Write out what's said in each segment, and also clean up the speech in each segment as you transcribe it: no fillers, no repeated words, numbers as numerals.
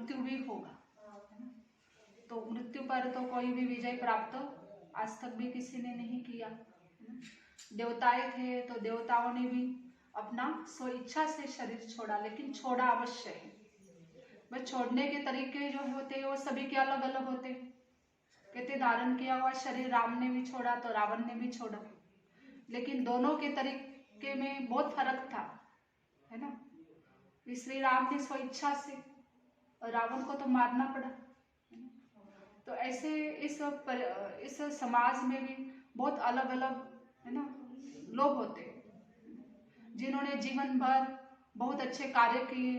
मृत्यु भी होगा। तो मृत्यु पर तो कोई भी विजय प्राप्त आज तक भी किसी ने नहीं किया। देवताएं थे तो देवताओं ने भी अपना स्व इच्छा से शरीर छोड़ा, लेकिन छोड़ा अवश्य है। वह छोड़ने के तरीके जो होते हैं वो सभी के अलग अलग होते हैं। कहते धारण किया हुआ शरीर राम ने भी छोड़ा तो रावण ने भी छोड़ा, लेकिन दोनों के तरीके में बहुत फर्क था, है ना। श्री राम ने स्व इच्छा से, और रावण को तो मारना पड़ा। तो ऐसे इस समाज में भी बहुत अलग अलग, है ना, लोग होते हैं जिन्होंने जीवन भर बहुत अच्छे कार्य किए,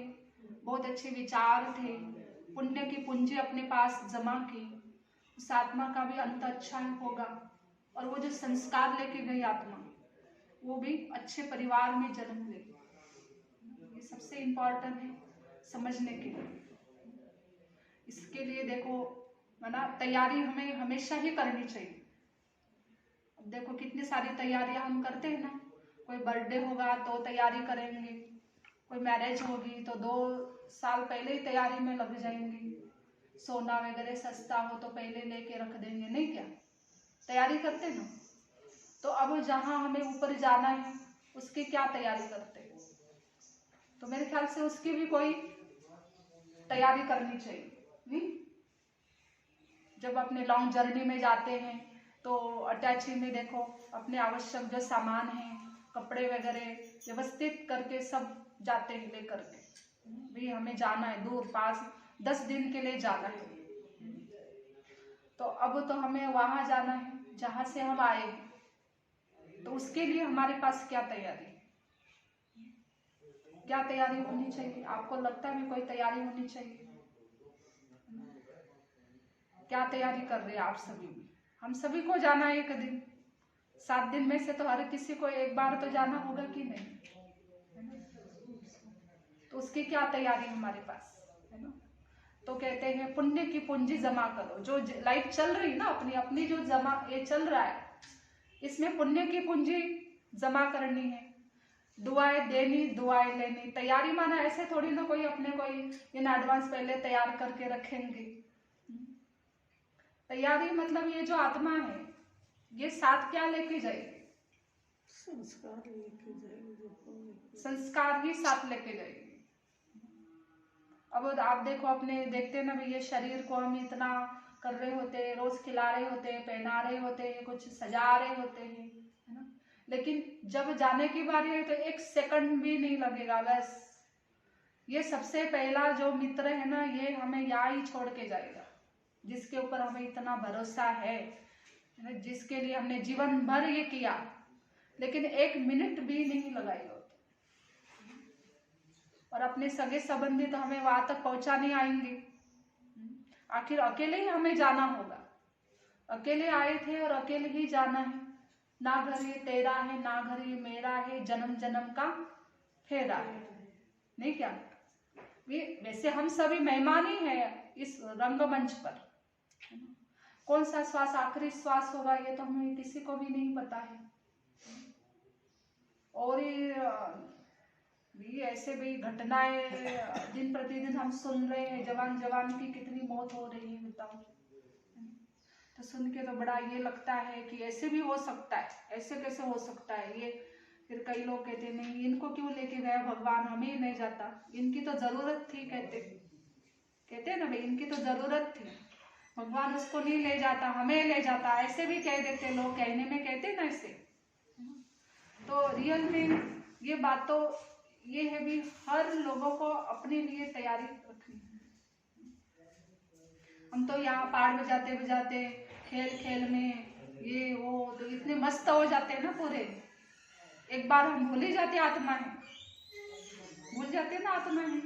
बहुत अच्छे विचार थे, पुण्य की पूंजी अपने पास जमा की, उस आत्मा का भी अंत अच्छा ही होगा। और वो जो संस्कार लेके गई आत्मा, वो भी अच्छे परिवार में जन्म ले। ये सबसे इम्पोर्टेंट है समझने के लिए। इसके लिए देखो ना, तैयारी हमें हमेशा ही करनी चाहिए। अब देखो कितनी सारी तैयारियां हम करते हैं ना। कोई बर्थडे होगा तो तैयारी करेंगे, कोई मैरिज होगी तो 2 साल पहले ही तैयारी में लग जाएंगे। सोना वगैरह सस्ता हो तो पहले लेके रख देंगे, नहीं क्या, तैयारी करते ना। तो अब जहाँ हमें ऊपर जाना है उसकी क्या तैयारी करते हैं? तो मेरे ख्याल से उसकी भी कोई तैयारी करनी चाहिए, नहीं? जब अपने लॉन्ग जर्नी में जाते हैं तो अटैची में देखो अपने आवश्यक जो सामान है, कपड़े वगैरह व्यवस्थित करके सब जाते हैं लेकर के। भी हमें जाना है दूर, पास 10 दिन के लिए जाना है। तो अब तो हमें वहां जाना है जहां से हम आए, तो उसके लिए हमारे पास क्या तैयारी, क्या तैयारी होनी चाहिए? आपको लगता है कोई तैयारी होनी चाहिए? क्या तैयारी कर रहे हैं आप सभी? हम सभी को जाना है एक दिन, 7 दिन में से तो हर किसी को एक बार तो जाना होगा कि नहीं, है ना? तो उसकी क्या तैयारी हमारे पास, है ना? तो कहते हैं पुण्य की पूंजी जमा करो। जो लाइफ चल रही ना अपनी अपनी जो जमा ये चल रहा है, इसमें पुण्य की पूंजी जमा करनी है। दुआएं देनी, दुआएं लेनी। तैयारी माना ऐसे थोड़ी ना कोई अपने कोई इन एडवांस पहले तैयार करके रखेंगे। तैयारी मतलब ये जो आत्मा है ये साथ क्या लेके जाएगी? संस्कार लेके जाएगी, संस्कार ही साथ लेके जाएगी। अब आप देखो अपने देखते ना भाई, ये शरीर को हम इतना कर रहे होते हैं, रोज खिला रहे होते हैं, पहना रहे होते हैं, कुछ सजा रहे होते हैं, है ना। लेकिन जब जाने की बारी है तो 1 सेकंड भी नहीं लगेगा। बस ये सबसे पहला जो मित्र है ना, ये हमें यहाँ ही छोड़ के जाएगा, जिसके ऊपर हमें इतना भरोसा है, जिसके लिए हमने जीवन भर ये किया, लेकिन 1 मिनट भी नहीं लगाएगा। और अपने सगे संबंधी तो हमें वहां तक पहुंचा नहीं आएंगे। आखिर अकेले ही हमें जाना होगा। अकेले आए थे और अकेले ही जाना है। ना घर ये तेरा है, ना घर ये मेरा है, जन्म जन्म का फेरा है, नहीं क्या? वैसे हम सभी मेहमान ही हैं इस रंगमंच पर। कौन सा श्वास आखिरी श्वास होगा ये तो हमें किसी को भी नहीं पता है। और ये ऐसे भी घटनाएं दिन प्रतिदिन हम सुन रहे हैं। जवान जवान की कितनी मौत हो रही है, बताओ। तो सुन के तो बड़ा ये लगता है कि ऐसे भी हो सकता है, ऐसे कैसे हो सकता है ये। फिर कई लोग कहते नहीं, इनको क्यों लेके गए भगवान, हमें ही नहीं जाता, इनकी तो जरूरत थी। कहते ना भाई, इनकी तो जरूरत थी, भगवान उसको नहीं ले जाता, हमें ले जाता। ऐसे भी कह देते लोग, कहने में कहते ना ऐसे। तो रियल में ये बात तो ये है भी, हर लोगों को अपने लिए तैयारी रखनी है। हम तो यहाँ पहाड़ बजाते बजाते खेल खेल में ये वो तो इतने मस्त हो जाते हैं ना पूरे, एक बार हम भूल ही जाते आत्मा है, भूल जाते ना आत्मा है।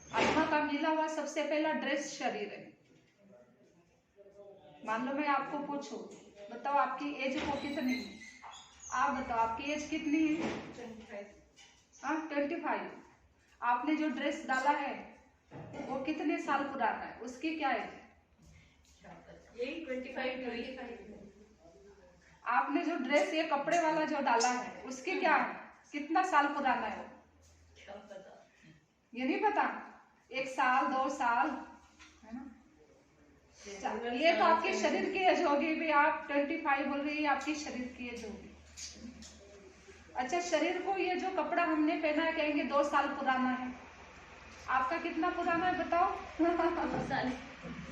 आत्मा का मिला हुआ सबसे पहला ड्रेस शरीर है। मान लो मैं आपको पूछूं, बताओ आपकी एज को कितनी है? आप बताओ आपकी एज कितनी है? 25। आपने जो ड्रेस डाला है वो कितने साल पुराना है? उसकी क्या है? यही 25। आपने जो ड्रेस ये कपड़े वाला जो डाला है उसकी क्या है? कितना साल पुराना है? ये नहीं पता? 1 साल 2 साल, है ना। ये तो आपके शरीर की एज होगी भी, आप 25 बोल रही है, आपकी शरीर की एज होगी। अच्छा, शरीर को ये जो कपड़ा हमने पहना है कहेंगे 2 साल पुराना है। आपका कितना पुराना है बताओ? 2 साल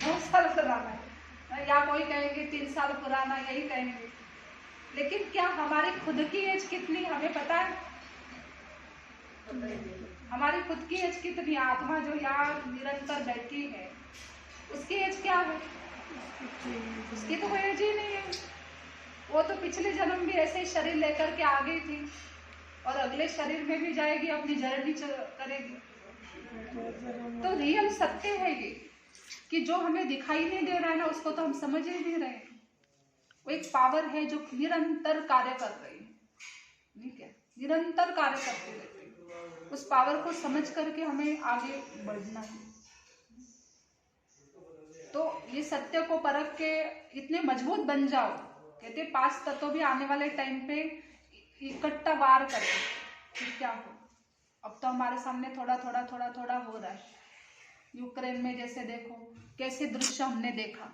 2 साल पुराना है, या कोई कहेंगे 3 साल पुराना, यही कहेंगे। लेकिन क्या हमारी खुद की एज कितनी हमें पता है? हमारी खुद की एज कितनी? आत्मा जो यहाँ निरंतर बैठी है उसकी एज क्या है? उसकी तो कोई एज ही नहीं है। वो तो पिछले जन्म भी ऐसे ही शरीर लेकर के आ गई थी और अगले शरीर में भी जाएगी, अपनी जर्नी करेगी। तो रियल सत्य है ये कि जो हमें दिखाई नहीं दे रहा है ना, उसको तो हम समझ ही नहीं रहे। वो एक पावर है जो निरंतर कार्य कर रही है, ठीक है, निरंतर कार्य करती रहती है। उस पावर को समझ करके हमें आगे बढ़ना है। तो ये सत्य को परख के इतने मजबूत बन जाओ, कहते 5 तत्व भी आने वाले टाइम पे इकट्ठा वार करें, फिर क्या हो। अब तो हमारे सामने थोड़ा थोड़ा हो रहा है। यूक्रेन में जैसे देखो कैसे दृश्य हमने देखा।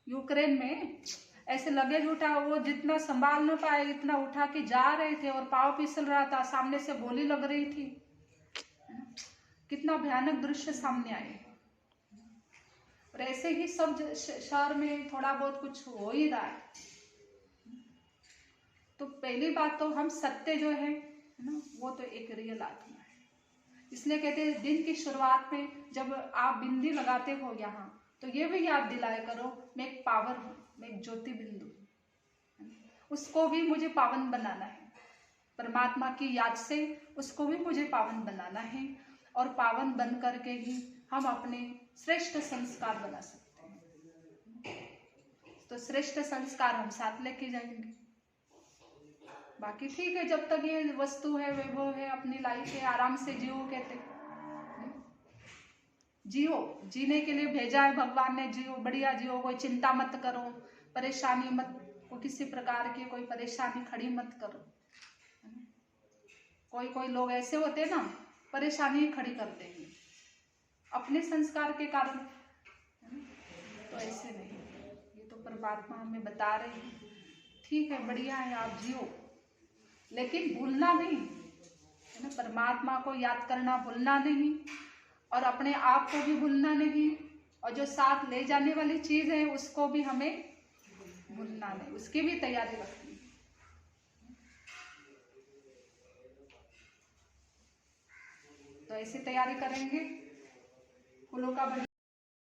यूक्रेन में ऐसे लगेज उठा, वो जितना संभाल न पाए इतना उठा के जा रहे थे और पाँव फिसल रहा था, सामने से गोली लग रही थी। कितना भयानक दृश्य सामने आए। और ऐसे ही सब शहर में थोड़ा बहुत कुछ हो ही रहा है। तो पहली बात तो हम सत्य जो है ना, वो तो एक रियल आत्मा है। इसलिए कहते हैं दिन की शुरुआत में जब आप बिंदी लगाते हो यहाँ, तो ये भी याद दिलाया करो, मैं एक पावर हूँ, मैं एक ज्योति बिंदु हूँ। उसको भी मुझे पावन बनाना है, परमात्मा की याद से उसको भी मुझे पावन बनाना है। और पावन बन करके ही हम अपने श्रेष्ठ संस्कार बना सकते हैं। तो श्रेष्ठ संस्कार हम साथ लेके जाएंगे। बाकी ठीक है, जब तक ये वस्तु है, वैभव है, अपनी लाइफ है, आराम से जियो। कहते जियो, जीने के लिए भेजा है भगवान ने, जियो, बढ़िया जियो, कोई चिंता मत करो, परेशानी मत, को किसी प्रकार की कोई परेशानी खड़ी मत करो। कोई लोग ऐसे होते ना, परेशानी खड़ी कर देंगे अपने संस्कार के कारण, तो ऐसे नहीं। ये तो परमात्मा हमें बता रहे हैं, ठीक है, बढ़िया है, आप जियो, लेकिन भूलना नहीं है ना, परमात्मा को याद करना भूलना नहीं, और अपने आप को भी भूलना नहीं, और जो साथ ले जाने वाली चीज है उसको भी हमें भूलना नहीं, उसकी भी तैयारी रखनी। तो ऐसी तैयारी करेंगे, फूलों का